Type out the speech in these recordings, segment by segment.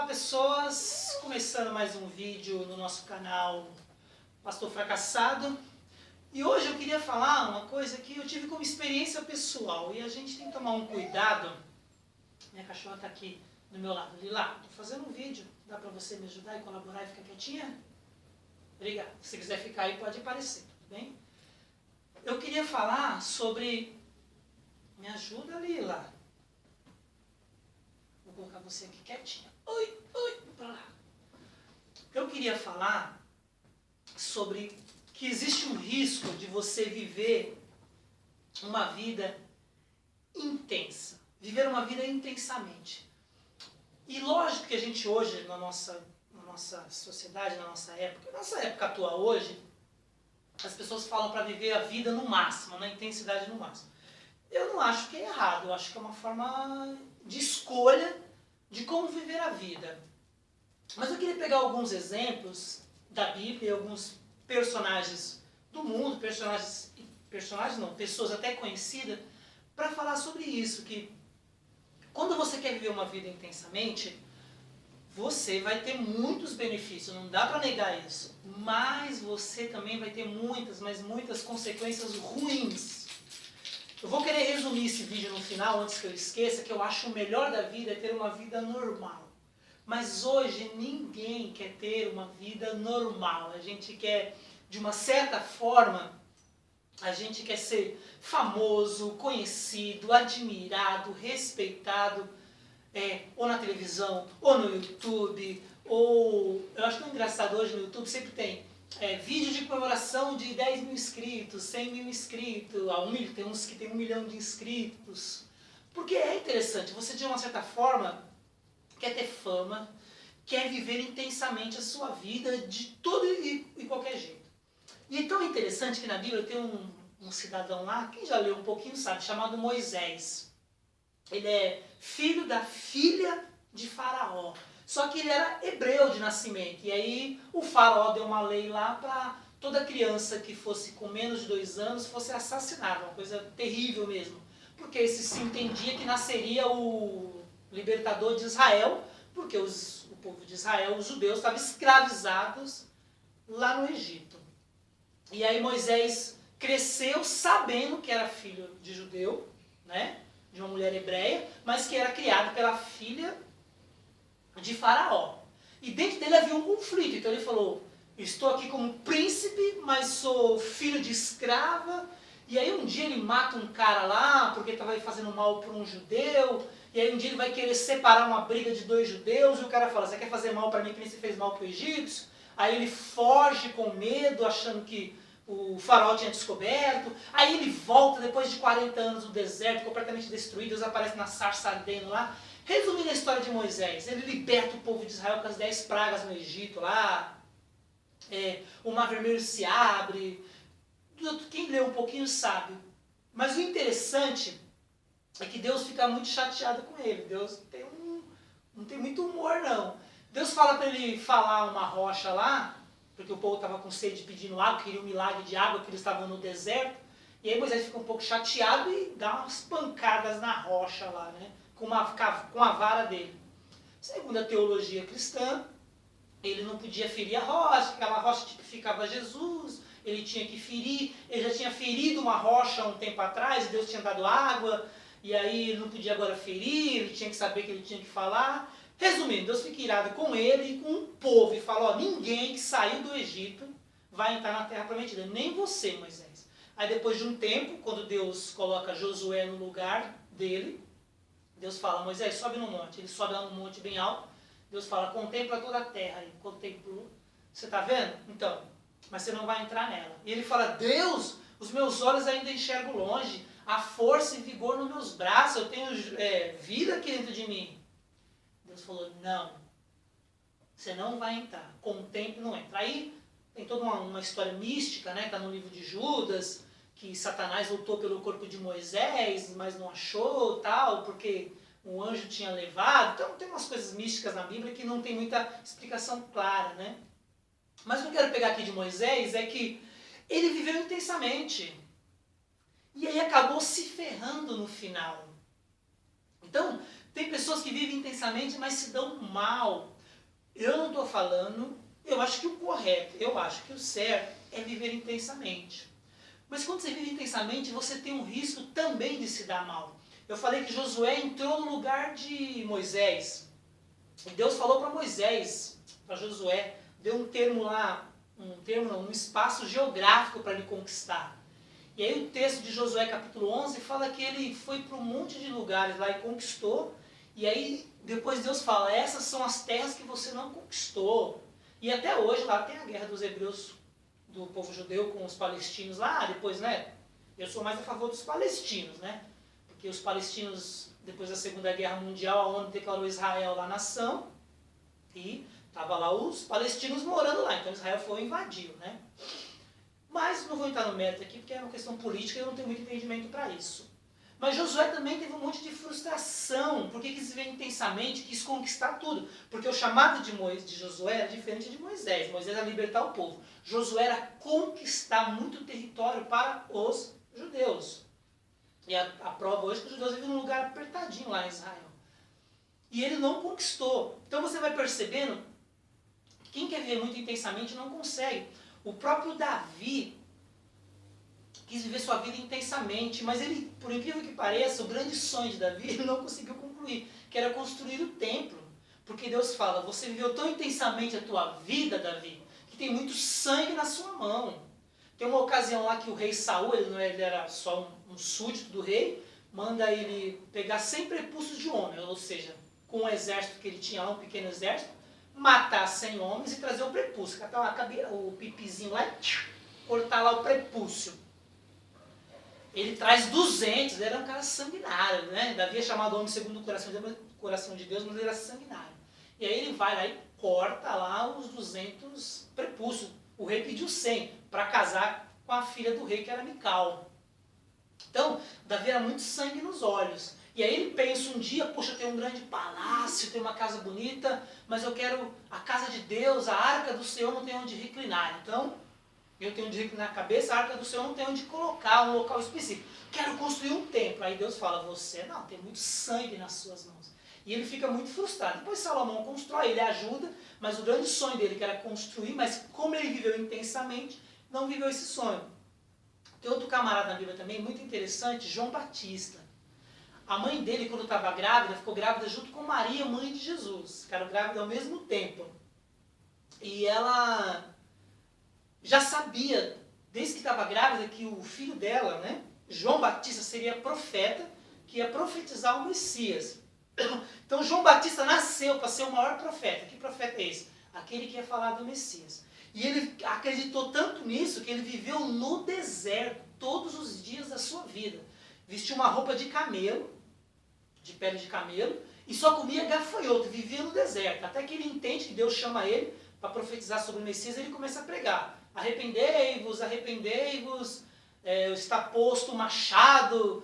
pessoas, começando mais um vídeo no nosso canal Pastor Fracassado. E hoje eu queria falar uma coisa que eu tive como experiência pessoal e a gente tem que tomar um cuidado. Minha cachorra está aqui do meu lado. Lila, estou fazendo um vídeo, dá para você me ajudar e colaborar e ficar quietinha? Obrigado. Se você quiser ficar aí pode aparecer, tudo bem? Eu queria falar sobre... Me ajuda, Lila. Vou colocar você aqui quietinha. Oi, pra lá. Eu queria falar sobre que existe um risco de você viver uma vida intensa. Viver uma vida intensamente. E lógico que a gente hoje, na nossa sociedade, na nossa época atual hoje, as pessoas falam para viver a vida no máximo, na intensidade no máximo. Eu não acho que é errado, eu acho que é uma forma de escolha de como viver a vida. Mas eu queria pegar alguns exemplos da Bíblia, alguns personagens do mundo, pessoas até conhecidas, para falar sobre isso, que quando você quer viver uma vida intensamente, você vai ter muitos benefícios, não dá para negar isso, mas você também vai ter muitas consequências ruins. Eu vou querer resumir esse vídeo no final, antes que eu esqueça, que eu acho o melhor da vida é ter uma vida normal. Mas hoje ninguém quer ter uma vida normal. A gente quer, de uma certa forma, a gente quer ser famoso, conhecido, admirado, respeitado, ou na televisão, ou no YouTube, ou... Eu acho que é engraçado hoje no YouTube, sempre tem vídeo de comemoração de 10 mil inscritos, 100 mil inscritos, tem uns que tem 1 milhão de inscritos. Porque é interessante, você de uma certa forma quer ter fama, quer viver intensamente a sua vida de todo e qualquer jeito. E é tão interessante que na Bíblia tem um cidadão lá, quem já leu um pouquinho sabe, chamado Moisés. Ele é filho da filha de Faraó. Só que ele era hebreu de nascimento. E aí o Faraó deu uma lei lá para toda criança que fosse com menos de 2 anos fosse assassinada. Uma coisa terrível mesmo. Porque se entendia que nasceria o libertador de Israel, porque o povo de Israel, os judeus, estavam escravizados lá no Egito. E aí Moisés cresceu sabendo que era filho de judeu, né? De uma mulher hebreia, mas que era criado pela filha de Faraó. E dentro dele havia um conflito. Então ele falou, estou aqui como príncipe, mas sou filho de escrava. E aí um dia ele mata um cara lá, porque estava fazendo mal para um judeu. E aí um dia ele vai querer separar uma briga de 2 judeus. E o cara fala, você quer fazer mal para mim que nem você fez mal para o egípcio? Aí ele foge com medo, achando que o Faraó tinha descoberto. Aí ele volta depois de 40 anos no deserto, completamente destruído. Deus aparece na sarça ardendo lá. Resumindo a história de Moisés, ele liberta o povo de Israel com as 10 pragas no Egito lá. O Mar Vermelho se abre. Quem leu um pouquinho sabe. Mas o interessante é que Deus fica muito chateado com ele. Deus não tem muito humor, não. Deus fala para ele falar uma rocha lá, porque o povo estava com sede pedindo água, queria um milagre de água, porque eles estavam no deserto. E aí Moisés fica um pouco chateado e dá umas pancadas na rocha lá, né? Com a vara dele. Segundo a teologia cristã, ele não podia ferir a rocha, aquela rocha tipificava Jesus, ele tinha que ferir, ele já tinha ferido uma rocha um tempo atrás, e Deus tinha dado água, e aí ele não podia agora ferir, ele tinha que saber que ele tinha que falar. Resumindo, Deus fica irado com ele e com o povo, e fala, ninguém que saiu do Egito vai entrar na terra prometida, nem você, Moisés. Aí depois de um tempo, quando Deus coloca Josué no lugar dele, Deus fala, Moisés, sobe no monte. Ele sobe lá no monte bem alto. Deus fala, contempla toda a terra. Ele contemplou. Você está vendo? Então, mas você não vai entrar nela. E ele fala, Deus, os meus olhos ainda enxergam longe. Há força e vigor nos meus braços. Eu tenho vida aqui dentro de mim. Deus falou, não. Você não vai entrar. Contemple, não entra. Aí tem toda uma história mística, né? Está no livro de Judas, que Satanás lutou pelo corpo de Moisés, mas não achou, tal, porque o anjo tinha levado. Então tem umas coisas místicas na Bíblia que não tem muita explicação clara, né? Mas o que eu quero pegar aqui de Moisés é que ele viveu intensamente. E aí acabou se ferrando no final. Então, tem pessoas que vivem intensamente, mas se dão mal. Eu não estou falando, eu acho que o correto, eu acho que o certo é viver intensamente. Mas quando você vive intensamente, você tem um risco também de se dar mal. Eu falei que Josué entrou no lugar de Moisés. E Deus falou para Moisés, para Josué, deu um termo lá, um espaço geográfico para ele conquistar. E aí o texto de Josué capítulo 11 fala que ele foi para um monte de lugares lá e conquistou. E aí depois Deus fala, essas são as terras que você não conquistou. E até hoje lá tem a guerra dos hebreus, do povo judeu com os palestinos lá, depois, né? Eu sou mais a favor dos palestinos, né? Porque os palestinos, depois da Segunda Guerra Mundial, a ONU declarou Israel lá nação, e tava lá os palestinos morando lá, então Israel foi e invadiu, né? Mas não vou entrar no mérito aqui, porque é uma questão política e eu não tenho muito entendimento para isso. Mas Josué também teve um monte de frustração, porque quis viver intensamente, quis conquistar tudo. Porque o chamado de Josué era diferente de Moisés. Moisés era libertar o povo. Josué era conquistar muito território para os judeus. E a prova hoje é que os judeus vivem num lugar apertadinho lá em Israel. E ele não conquistou. Então você vai percebendo que quem quer viver muito intensamente não consegue. O próprio Davi quis viver sua vida intensamente, mas ele, por incrível que pareça, o grande sonho de Davi ele não conseguiu concluir, que era construir o templo. Porque Deus fala, você viveu tão intensamente a tua vida, Davi, que tem muito sangue na sua mão. Tem uma ocasião lá que o rei Saul, ele era só um súdito do rei, manda ele pegar 100 prepúcios de homem, ou seja, com o exército que ele tinha lá, um pequeno exército, matar 100 homens e trazer o prepúcio, catar o pipizinho lá e cortar lá o prepúcio. Ele traz 200, ele era um cara sanguinário, né? Davi é chamado homem segundo o coração de Deus, mas ele era sanguinário. E aí ele vai lá e corta lá os 200 prepúcios. O rei pediu 100 para casar com a filha do rei, que era Mical. Então, Davi era muito sangue nos olhos. E aí ele pensa um dia, poxa, tem um grande palácio, tem uma casa bonita, mas eu quero a casa de Deus, a arca do Senhor não tem onde reclinar. Então, eu tenho onde reclinar a cabeça, a arca do Senhor não tem onde colocar, um local específico. Quero construir um templo. Aí Deus fala, você não, tem muito sangue nas suas mãos. E ele fica muito frustrado. Depois Salomão constrói, ele ajuda, mas o grande sonho dele, que era construir, mas como ele viveu intensamente, não viveu esse sonho. Tem outro camarada na Bíblia também, muito interessante, João Batista. A mãe dele, quando estava grávida, ficou grávida junto com Maria, mãe de Jesus. Ficaram grávidas ao mesmo tempo. E ela já sabia, desde que estava grávida, que o filho dela, né, João Batista, seria profeta, que ia profetizar o Messias. Então João Batista nasceu para ser o maior profeta. Que profeta é esse? Aquele que ia falar do Messias. E ele acreditou tanto nisso que ele viveu no deserto todos os dias da sua vida. Vestiu uma roupa de camelo, de pele de camelo, e só comia gafanhoto, vivia no deserto. Até que ele entende que Deus chama ele para profetizar sobre o Messias, e ele começa a pregar. Arrependei-vos, arrependei-vos, está posto o machado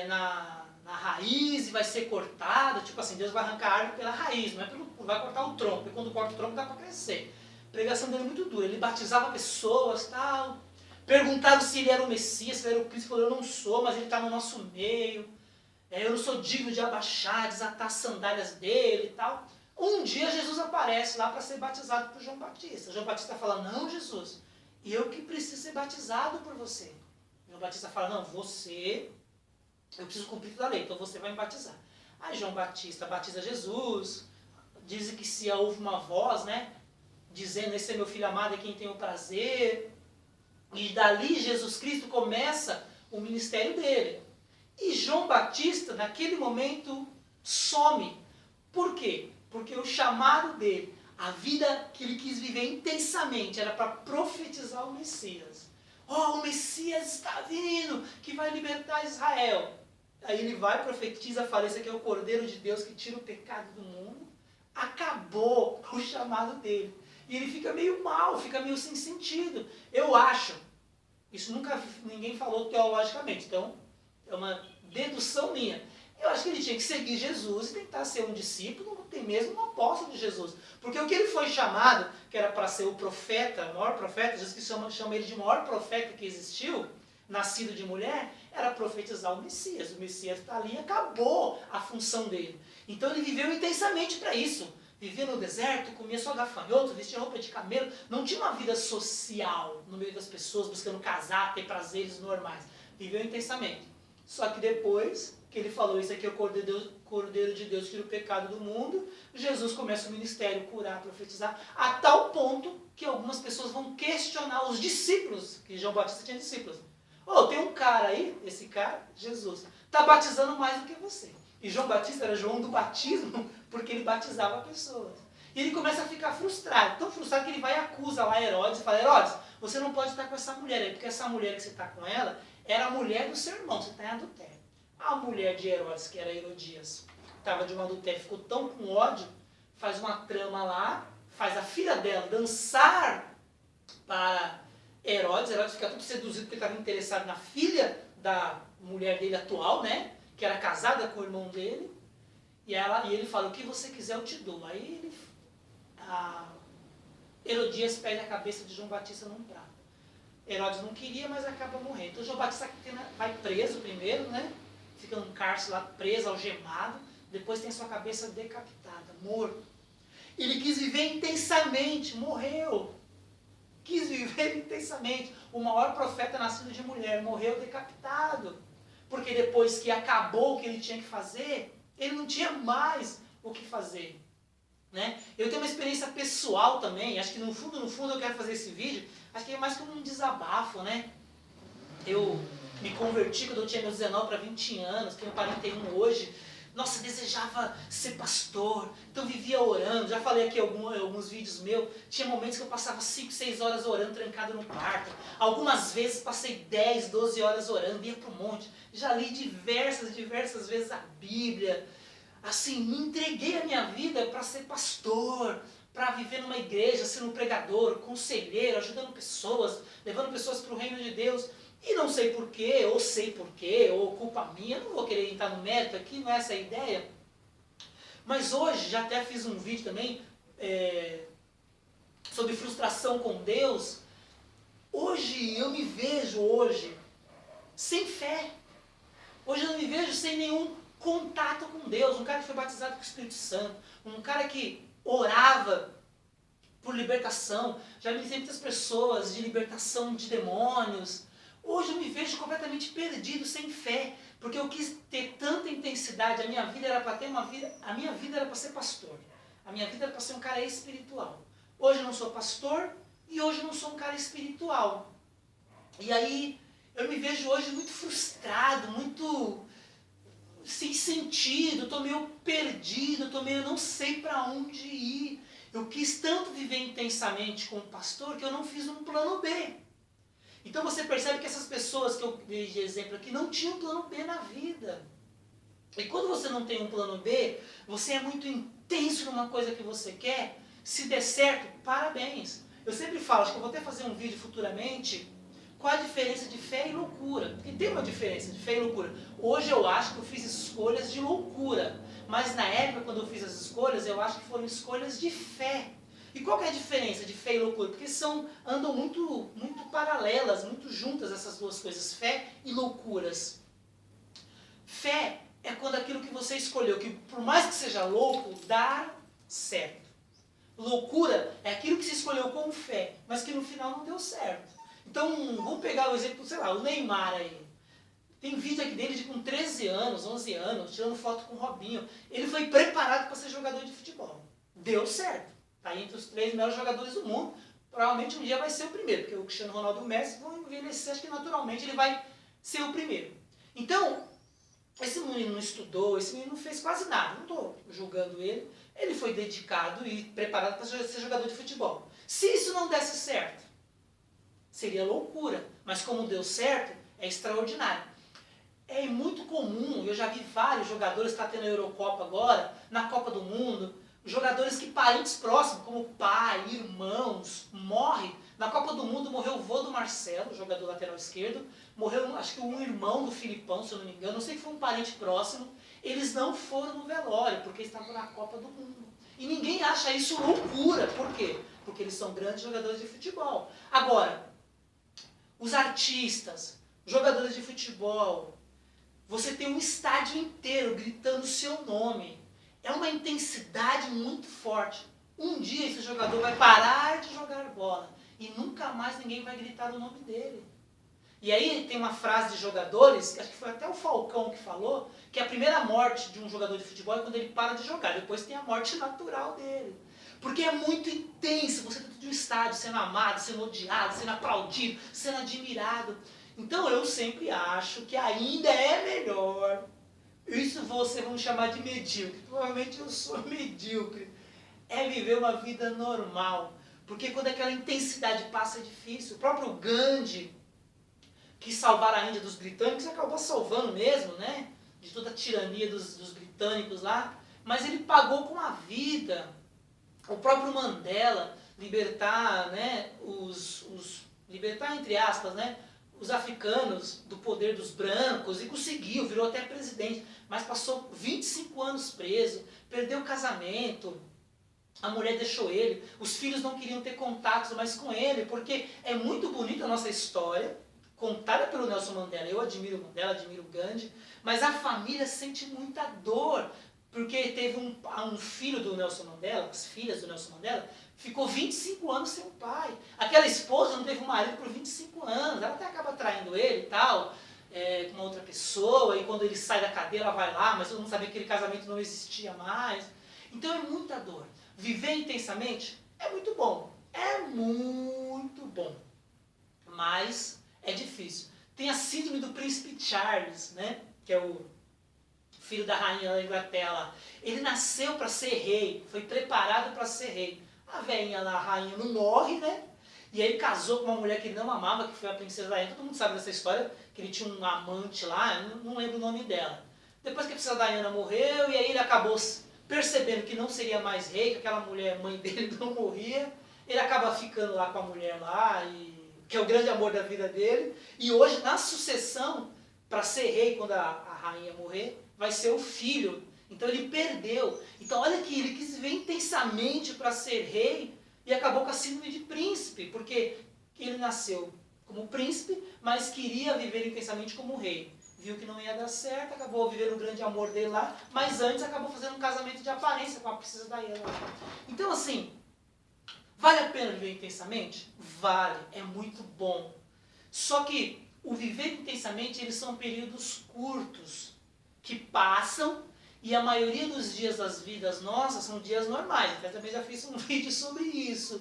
na raiz e vai ser cortado. Tipo assim, Deus vai arrancar a árvore pela raiz, não vai cortar o tronco, porque quando corta o tronco dá para crescer. A pregação dele é muito dura, ele batizava pessoas, tal. Perguntaram se ele era o Messias, se ele era o Cristo, falou, eu não sou, mas ele está no nosso meio. Eu não sou digno de abaixar, desatar as sandálias dele e tal. Um dia Jesus aparece lá para ser batizado por João Batista. João Batista fala, não, Jesus, eu que preciso ser batizado por você. João Batista fala, não, eu preciso cumprir toda a lei, então você vai me batizar. Aí João Batista batiza Jesus, diz que se ouve uma voz, né, dizendo, esse é meu filho amado, é quem tem o prazer. E dali Jesus Cristo começa o ministério dele. E João Batista, naquele momento, some. Por quê? Porque o chamado dele, a vida que ele quis viver intensamente, era para profetizar o Messias. Oh, o Messias está vindo, que vai libertar Israel. Aí ele vai, profetiza, fala, esse aqui é o Cordeiro de Deus que tira o pecado do mundo. Acabou o chamado dele. E ele fica meio mal, fica meio sem sentido. Eu acho, isso nunca ninguém falou teologicamente, então é uma dedução minha. Eu acho que ele tinha que seguir Jesus e tentar ser um discípulo, até mesmo um apóstolo de Jesus. Porque o que ele foi chamado, que era para ser o profeta, o maior profeta, Jesus que chama ele de maior profeta que existiu, nascido de mulher, era profetizar o Messias. O Messias está ali e acabou a função dele. Então ele viveu intensamente para isso. vivia no deserto, comia só gafanhoto, vestia roupa de camelo, não tinha uma vida social no meio das pessoas, buscando casar, ter prazeres normais. Viveu intensamente. Só que depois que ele falou, isso aqui é o Cordeiro de Deus que tira o pecado do mundo, Jesus começa o ministério, curar, profetizar, a tal ponto que algumas pessoas vão questionar os discípulos, que João Batista tinha discípulos. Tem um cara aí, esse cara, Jesus, está batizando mais do que você. E João Batista era João do batismo, porque ele batizava pessoas. E ele começa a ficar frustrado, tão frustrado que ele vai e acusa lá Herodes e fala, Herodes, você não pode estar com essa mulher aí, porque essa mulher que você está com ela era a mulher do seu irmão, você está em adultério. A mulher de Herodes, que era Herodias, estava de um adultério, ficou tão com ódio, faz uma trama lá, faz a filha dela dançar para Herodes. Herodes fica todo seduzido porque estava interessado na filha da mulher dele atual, né? Que era casada com o irmão dele. E ele fala, o que você quiser eu te dou. Aí Herodias pede a cabeça de João Batista num prato. Herodes não queria, mas acaba morrendo. Então João Batista vai preso primeiro, né? Fica num cárcere lá, preso, algemado. Depois tem sua cabeça decapitada, morto. Ele quis viver intensamente, morreu. Quis viver intensamente. O maior profeta nascido de mulher morreu decapitado. Porque depois que acabou o que ele tinha que fazer, ele não tinha mais o que fazer. Né? Eu tenho uma experiência pessoal também, acho que no fundo eu quero fazer esse vídeo, acho que é mais como um desabafo, né? Eu me converti quando eu tinha meus 19 para 20 anos, tenho 41 hoje. Nossa, desejava ser pastor, então vivia orando. Já falei aqui alguns vídeos meus, tinha momentos que eu passava 5, 6 horas orando, trancado no quarto. Algumas vezes passei 10, 12 horas orando, ia para o monte. Já li diversas vezes a Bíblia. Assim, me entreguei a minha vida para ser pastor, para viver numa igreja, sendo um pregador, conselheiro, ajudando pessoas, levando pessoas para o reino de Deus. E não sei porquê, ou sei porquê, ou culpa minha, não vou querer entrar no mérito aqui, não é essa a ideia. Mas hoje, já até fiz um vídeo também sobre frustração com Deus. Hoje, eu me vejo sem fé. Hoje eu me vejo sem nenhum contato com Deus. Um cara que foi batizado com o Espírito Santo, um cara que orava por libertação, já ministrei muitas pessoas de libertação de demônios. Hoje eu me vejo completamente perdido, sem fé, porque eu quis ter tanta intensidade. A minha vida era para ser pastor. A minha vida era para ser um cara espiritual. Hoje eu não sou pastor e hoje eu não sou um cara espiritual. E aí eu me vejo hoje muito frustrado, muito sem sentido, estou meio perdido, eu não sei para onde ir. Eu quis tanto viver intensamente como pastor que eu não fiz um plano B. Então você percebe que essas pessoas que eu dei de exemplo aqui não tinham plano B na vida. E quando você não tem um plano B, você é muito intenso numa coisa que você quer, se der certo, parabéns. Eu sempre falo, acho que eu vou até fazer um vídeo futuramente, qual a diferença de fé e loucura. Porque tem uma diferença de fé e loucura. Hoje eu acho que eu fiz escolhas de loucura, mas na época quando eu fiz as escolhas, eu acho que foram escolhas de fé. E qual que é a diferença de fé e loucura? Porque andam muito paralelas, muito juntas essas duas coisas, fé e loucuras. Fé é quando aquilo que você escolheu, que por mais que seja louco, dá certo. Loucura é aquilo que se escolheu com fé, mas que no final não deu certo. Então, vamos pegar o exemplo, sei lá, o Neymar aí. Tem vídeo aqui dele de com 13 anos, 11 anos, tirando foto com o Robinho. Ele foi preparado para ser jogador de futebol. Deu certo. Está entre os 3 melhores jogadores do mundo. Provavelmente um dia vai ser o primeiro, porque o Cristiano Ronaldo e o Messi vão envelhecer, acho que naturalmente ele vai ser o primeiro. Então, esse menino não estudou, esse menino não fez quase nada, não estou julgando ele. Ele foi dedicado e preparado para ser jogador de futebol. Se isso não desse certo, seria loucura. Mas como deu certo, é extraordinário. É muito comum, eu já vi vários jogadores, está tendo a Eurocopa agora, na Copa do Mundo, jogadores que parentes próximos, como pai, irmãos, morrem. Na Copa do Mundo morreu o vô do Marcelo, jogador lateral esquerdo, morreu acho que um irmão do Filipão, se eu não me engano, não sei que foi um parente próximo. Eles não foram no velório, porque estavam na Copa do Mundo. E ninguém acha isso loucura. Por quê? Porque eles são grandes jogadores de futebol. Agora, os artistas, jogadores de futebol, você tem um estádio inteiro gritando o seu nome. é uma intensidade muito forte. Um dia esse jogador vai parar de jogar bola e nunca mais ninguém vai gritar o nome dele. E aí tem uma frase de jogadores, acho que foi até o Falcão que falou, que a primeira morte de um jogador de futebol é quando ele para de jogar, depois tem a morte natural dele. Porque é muito intenso, você dentro de um estádio, sendo amado, sendo odiado, sendo aplaudido, sendo admirado. Então eu sempre acho que ainda é melhor, isso vocês vão chamar de medíocre, provavelmente eu sou medíocre, é viver uma vida normal. Porque quando aquela intensidade passa é difícil. O próprio Gandhi, que salvar a Índia dos britânicos, acabou salvando mesmo, né? De toda a tirania dos britânicos lá. Mas ele pagou com a vida. O próprio Mandela, libertar, né, libertar entre aspas, né, os africanos do poder dos brancos, e conseguiu, virou até presidente, mas passou 25 anos preso, perdeu o casamento, a mulher deixou ele, os filhos não queriam ter contatos mais com ele, porque é muito bonita a nossa história, contada pelo Nelson Mandela. Eu admiro o Mandela, admiro o Gandhi, mas a família sente muita dor, porque teve um filho do Nelson Mandela, as filhas do Nelson Mandela, ficou 25 anos sem o pai. Aquela esposa não teve um marido por 25 anos, ela até acaba traindo ele e tal, com uma outra pessoa, e quando ele sai da cadeia ela vai lá, mas todo mundo sabia que aquele casamento não existia mais. Então é muita dor. Viver intensamente é muito bom, mas é difícil. Tem a síndrome do príncipe Charles, né, que é o filho da rainha da Inglaterra. Ele nasceu para ser rei, foi preparado para ser rei. A velhinha lá, a rainha, não morre, né? E aí casou com uma mulher que ele não amava, que foi a princesa Diana. Todo mundo sabe dessa história, que ele tinha um amante lá, não lembro o nome dela. Depois que a princesa Diana morreu, e aí ele acabou percebendo que não seria mais rei, que aquela mulher, mãe dele, não morria. Ele acaba ficando lá com a mulher lá, que é o grande amor da vida dele. E hoje, na sucessão, para ser rei, quando a rainha morrer, vai ser o filho. Então ele perdeu. Então olha que ele quis viver intensamente para ser rei e acabou com a síndrome de príncipe, porque ele nasceu como príncipe, mas queria viver intensamente como rei. Viu que não ia dar certo, acabou vivendo o grande amor dele lá, mas antes acabou fazendo um casamento de aparência com a princesa Diana. Então assim, vale a pena viver intensamente? Vale, é muito bom. Só que o viver intensamente, eles são períodos curtos, que passam, e a maioria dos dias das vidas nossas são dias normais. Eu também já fiz um vídeo sobre isso.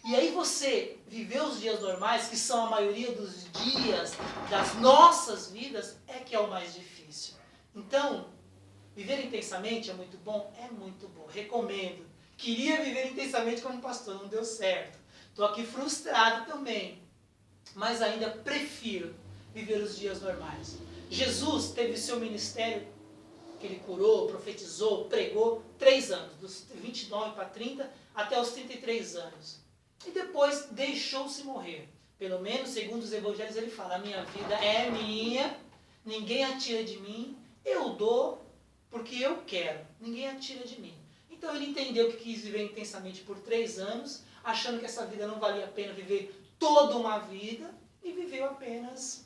E aí você viver os dias normais, que são a maioria dos dias das nossas vidas, é que é o mais difícil. Então, viver intensamente é muito bom? É muito bom. Recomendo. Queria viver intensamente como pastor, não deu certo. Estou aqui frustrado também. Mas ainda prefiro viver os dias normais. Jesus teve seu ministério, que ele curou, profetizou, pregou, 3 anos, dos 29 para 30 até os 33 anos. E depois deixou-se morrer. Pelo menos, segundo os evangelhos, ele fala, a minha vida é minha, ninguém a tira de mim, eu dou porque eu quero, ninguém a tira de mim. Então ele entendeu que quis viver intensamente por 3 anos, achando que essa vida não valia a pena viver toda uma vida, e viveu apenas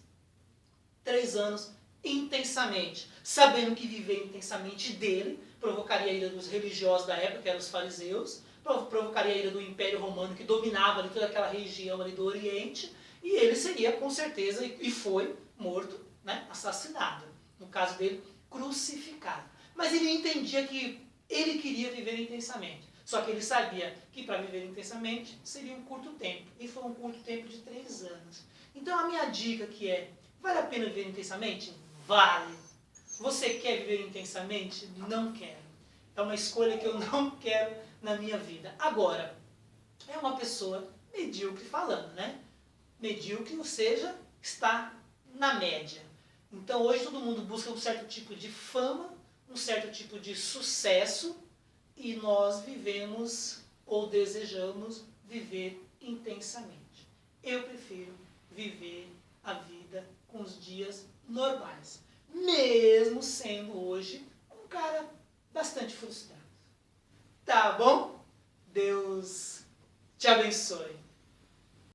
3 anos intensamente, sabendo que viver intensamente dele provocaria a ira dos religiosos da época, que eram os fariseus, provocaria a ira do Império Romano, que dominava ali toda aquela região ali do Oriente, e ele seria, com certeza, e foi morto, né, assassinado. No caso dele, crucificado. Mas ele entendia que ele queria viver intensamente. Só que ele sabia que para viver intensamente seria um curto tempo. E foi um curto tempo de 3 anos. Então a minha dica que é, vale a pena viver intensamente? Vale. Você quer viver intensamente? Não quero. É uma escolha que eu não quero na minha vida. Agora, é uma pessoa medíocre falando, né? Medíocre, ou seja, está na média. Então hoje todo mundo busca um certo tipo de fama, um certo tipo de sucesso, e nós vivemos ou desejamos viver intensamente. Eu prefiro viver